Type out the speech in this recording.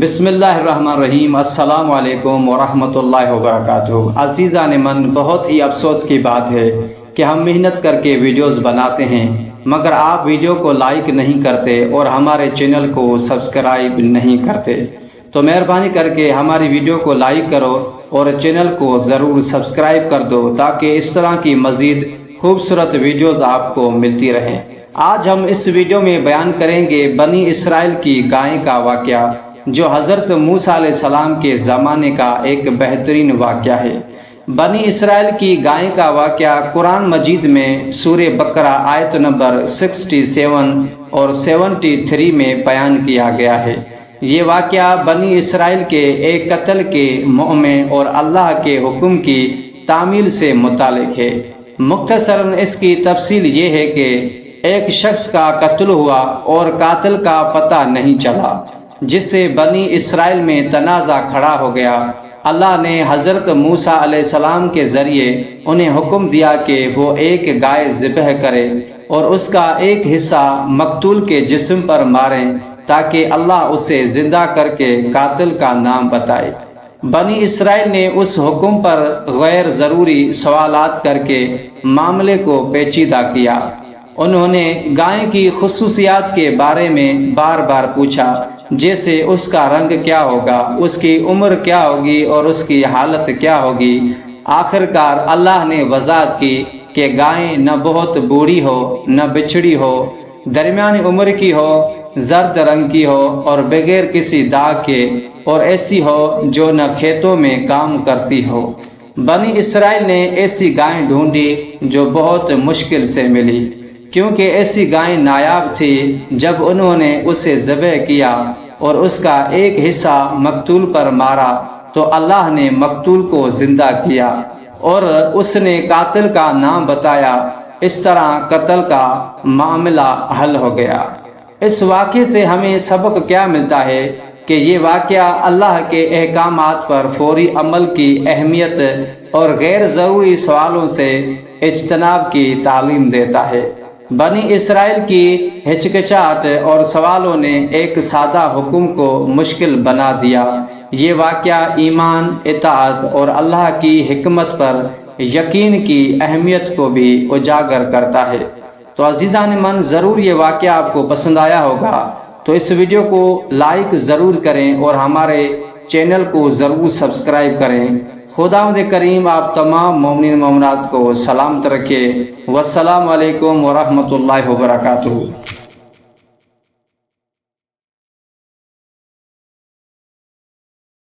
بسم اللہ الرحمن الرحیم۔ السلام علیکم ورحمۃ اللہ وبرکاتہ۔ عزیزان من، بہت ہی افسوس کی بات ہے کہ ہم محنت کر کے ویڈیوز بناتے ہیں مگر آپ ویڈیو کو لائک نہیں کرتے اور ہمارے چینل کو سبسکرائب نہیں کرتے۔ تو مہربانی کر کے ہماری ویڈیو کو لائک کرو اور چینل کو ضرور سبسکرائب کر دو تاکہ اس طرح کی مزید خوبصورت ویڈیوز آپ کو ملتی رہیں۔ آج ہم اس ویڈیو میں بیان کریں گے بنی اسرائیل کی گائے کا واقعہ، جو حضرت موسیٰ علیہ السلام کے زمانے کا ایک بہترین واقعہ ہے۔ بنی اسرائیل کی گائے کا واقعہ قرآن مجید میں سورہ بقرہ آیت نمبر 67 اور 73 میں بیان کیا گیا ہے۔ یہ واقعہ بنی اسرائیل کے ایک قتل کے مومن اور اللہ کے حکم کی تعمیل سے متعلق ہے۔ مختصراً اس کی تفصیل یہ ہے کہ ایک شخص کا قتل ہوا اور قاتل کا پتہ نہیں چلا، جس سے بنی اسرائیل میں تنازع کھڑا ہو گیا۔ اللہ نے حضرت موسیٰ علیہ السلام کے ذریعے انہیں حکم دیا کہ وہ ایک گائے ذبح کرے اور اس کا ایک حصہ مقتول کے جسم پر ماریں تاکہ اللہ اسے زندہ کر کے قاتل کا نام بتائے۔ بنی اسرائیل نے اس حکم پر غیر ضروری سوالات کر کے معاملے کو پیچیدہ کیا۔ انہوں نے گائے کی خصوصیات کے بارے میں بار بار پوچھا، جیسے اس کا رنگ کیا ہوگا، اس کی عمر کیا ہوگی اور اس کی حالت کیا ہوگی۔ آخرکار اللہ نے وضاحت کی کہ گائے نہ بہت بوڑھی ہو نہ بچھڑی ہو، درمیانی عمر کی ہو، زرد رنگ کی ہو اور بغیر کسی داغ کے، اور ایسی ہو جو نہ کھیتوں میں کام کرتی ہو۔ بنی اسرائیل نے ایسی گائے ڈھونڈی جو بہت مشکل سے ملی، کیونکہ ایسی گائے نایاب تھی۔ جب انہوں نے اسے ذبح کیا اور اس کا ایک حصہ مقتول پر مارا تو اللہ نے مقتول کو زندہ کیا اور اس نے قاتل کا نام بتایا۔ اس طرح قتل کا معاملہ حل ہو گیا۔ اس واقعے سے ہمیں سبق کیا ملتا ہے کہ یہ واقعہ اللہ کے احکامات پر فوری عمل کی اہمیت اور غیر ضروری سوالوں سے اجتناب کی تعلیم دیتا ہے۔ بنی اسرائیل کی ہچکچاہٹ اور سوالوں نے ایک سادہ حکم کو مشکل بنا دیا۔ یہ واقعہ ایمان، اطاعت اور اللہ کی حکمت پر یقین کی اہمیت کو بھی اجاگر کرتا ہے۔ تو عزیزان من، ضرور یہ واقعہ آپ کو پسند آیا ہوگا، تو اس ویڈیو کو لائک ضرور کریں اور ہمارے چینل کو ضرور سبسکرائب کریں۔ خداوند کریم آپ تمام مومنین مومنات کو سلامت رکھے۔ والسلام علیکم ورحمۃ اللہ وبرکاتہ۔